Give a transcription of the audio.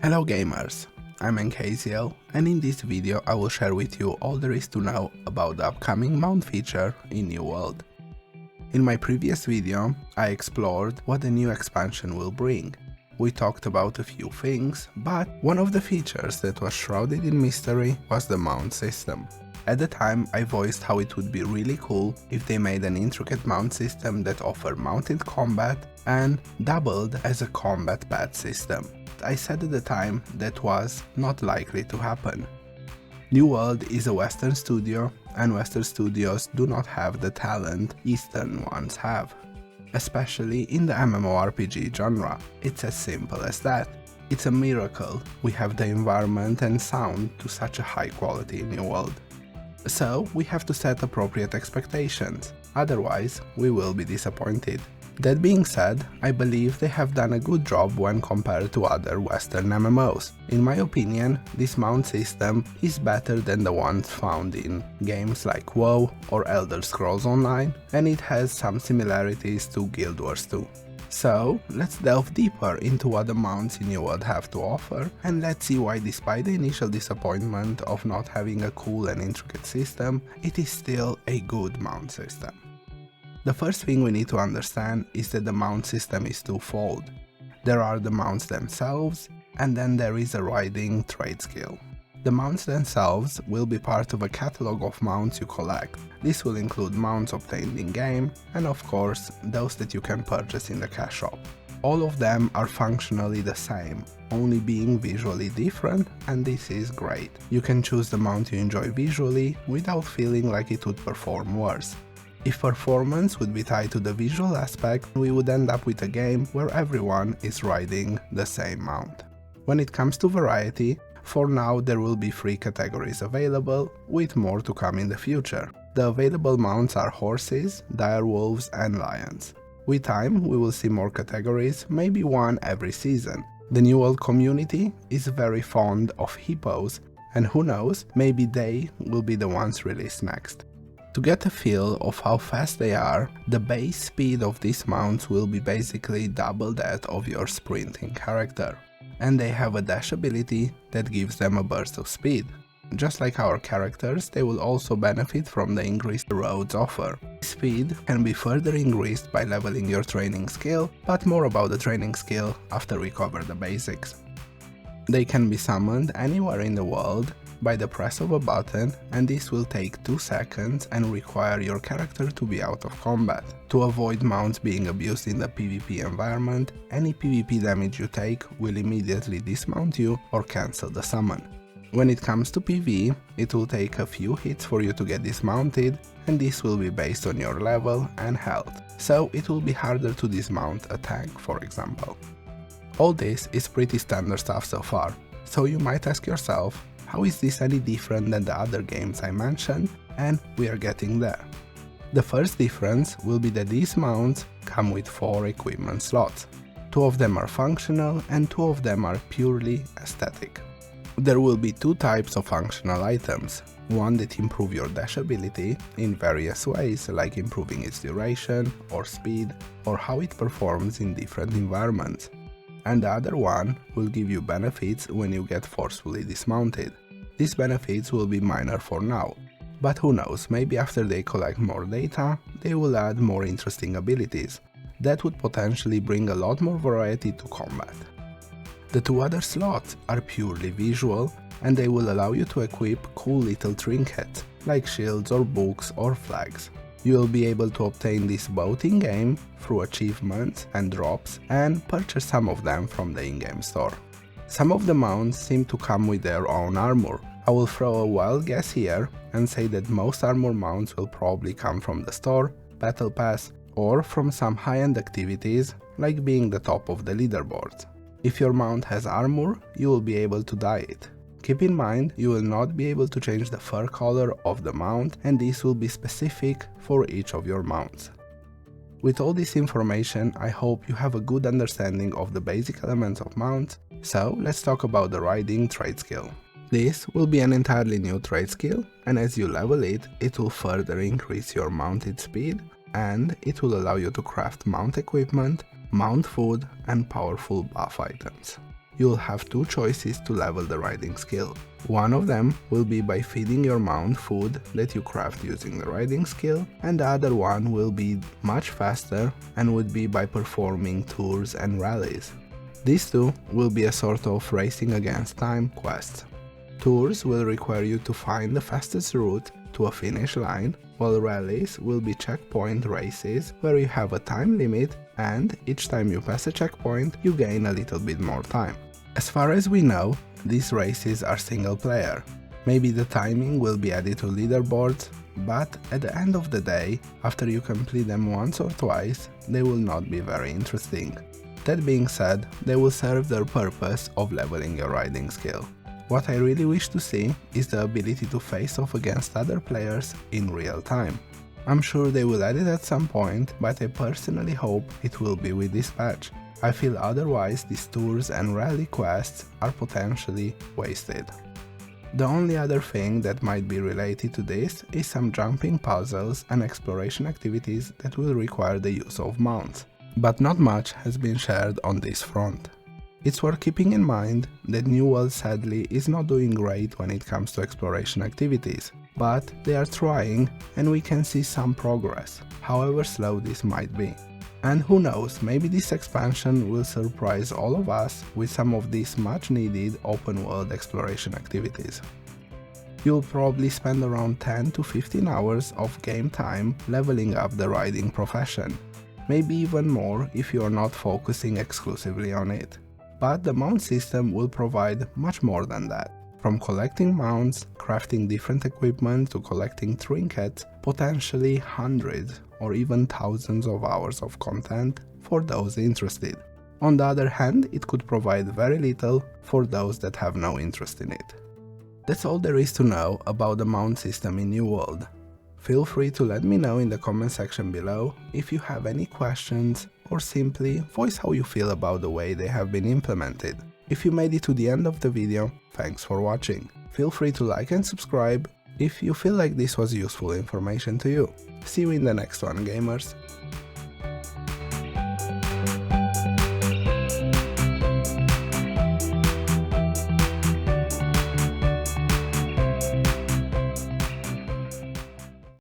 Hello gamers, I'm NKZL, and in this video I will share with you all there is to know about the upcoming mount feature in New World. In my previous video I explored what the new expansion will bring. We talked about a few things, but one of the features that was shrouded in mystery was the mount system. At the time I voiced how it would be really cool if they made an intricate mount system that offered mounted combat and doubled as a combat pad system. I said at the time that was not likely to happen. New World is a Western studio, and Western studios do not have the talent Eastern ones have. Especially in the MMORPG genre, it's as simple as that. It's a miracle we have the environment and sound to such a high quality in New World. So we have to set appropriate expectations, otherwise we will be disappointed. That being said, I believe they have done a good job when compared to other Western MMOs. In my opinion, this mount system is better than the ones found in games like WoW or Elder Scrolls Online, and it has some similarities to Guild Wars 2. So, let's delve deeper into what the mounts in New World have to offer, and let's see why despite the initial disappointment of not having a cool and intricate system, it is still a good mount system. The first thing we need to understand is that the mount system is twofold. There are the mounts themselves, and then there is a riding trade skill. The mounts themselves will be part of a catalog of mounts you collect. This will include mounts obtained in-game, and of course, those that you can purchase in the cash shop. All of them are functionally the same, only being visually different, and this is great. You can choose the mount you enjoy visually without feeling like it would perform worse. If performance would be tied to the visual aspect, we would end up with a game where everyone is riding the same mount. When it comes to variety, for now there will be 3 categories available, with more to come in the future. The available mounts are horses, direwolves and lions. With time we will see more categories, maybe one every season. The New World community is very fond of hippos, and who knows, maybe they will be the ones released next. To get a feel of how fast they are, the base speed of these mounts will be basically double that of your sprinting character. And they have a dash ability that gives them a burst of speed. Just like our characters, they will also benefit from the increase the roads offer. Speed can be further increased by leveling your training skill, but more about the training skill after we cover the basics. They can be summoned anywhere in the world by the press of a button, and this will take 2 seconds and require your character to be out of combat. To avoid mounts being abused in the PvP environment, any PvP damage you take will immediately dismount you or cancel the summon. When it comes to PvE, it will take a few hits for you to get dismounted, and this will be based on your level and health, so it will be harder to dismount a tank, for example. All this is pretty standard stuff so far, so you might ask yourself, how is this any different than the other games I mentioned? And we are getting there. The first difference will be that these mounts come with 4 equipment slots. 2 of them are functional and 2 of them are purely aesthetic. There will be 2 types of functional items, one that improve your dash ability in various ways, like improving its duration or speed or how it performs in different environments. And the other one will give you benefits when you get forcefully dismounted. These benefits will be minor for now, but who knows, maybe after they collect more data, they will add more interesting abilities. That would potentially bring a lot more variety to combat. The 2 other slots are purely visual, and they will allow you to equip cool little trinkets, like shields or books or flags. You will be able to obtain this both in-game, through achievements and drops, and purchase some of them from the in-game store. Some of the mounts seem to come with their own armor. I will throw a wild guess here and say that most armor mounts will probably come from the store, battle pass, or from some high-end activities, like being the top of the leaderboard. If your mount has armor, you will be able to dye it. Keep in mind, you will not be able to change the fur color of the mount, and this will be specific for each of your mounts. With all this information, I hope you have a good understanding of the basic elements of mounts, so let's talk about the riding trade skill. This will be an entirely new trade skill, and as you level it, it will further increase your mounted speed, and it will allow you to craft mount equipment, mount food, and powerful buff items. you'll have two choices to level the riding skill. One of them will be by feeding your mount food that you craft using the riding skill, and the other one will be much faster and would be by performing tours and rallies. These two will be a sort of racing against time quests. Tours will require you to find the fastest route to a finish line, while rallies will be checkpoint races where you have a time limit and each time you pass a checkpoint you gain a little bit more time. As far as we know, these races are single player. Maybe the timing will be added to leaderboards, but at the end of the day, after you complete them once or twice, they will not be very interesting. That being said, they will serve their purpose of leveling your riding skill. What I really wish to see is the ability to face off against other players in real time. I'm sure they will add it at some point, but I personally hope it will be with this patch. I feel otherwise these tours and rally quests are potentially wasted. The only other thing that might be related to this is some jumping puzzles and exploration activities that will require the use of mounts. But not much has been shared on this front. It's worth keeping in mind that New World sadly is not doing great when it comes to exploration activities, but they are trying and we can see some progress, however slow this might be. And who knows, maybe this expansion will surprise all of us with some of these much needed open world exploration activities. You'll probably spend around 10 to 15 hours of game time leveling up the riding profession, maybe even more if you are not focusing exclusively on it. But the mount system will provide much more than that. From collecting mounts, crafting different equipment to collecting trinkets, potentially hundreds or even thousands of hours of content for those interested. On the other hand, it could provide very little for those that have no interest in it. That's all there is to know about the mount system in New World. Feel free to let me know in the comment section below if you have any questions or simply voice how you feel about the way they have been implemented. If you made it to the end of the video, thanks for watching. Feel free to like and subscribe if you feel like this was useful information to you. See you in the next one, gamers.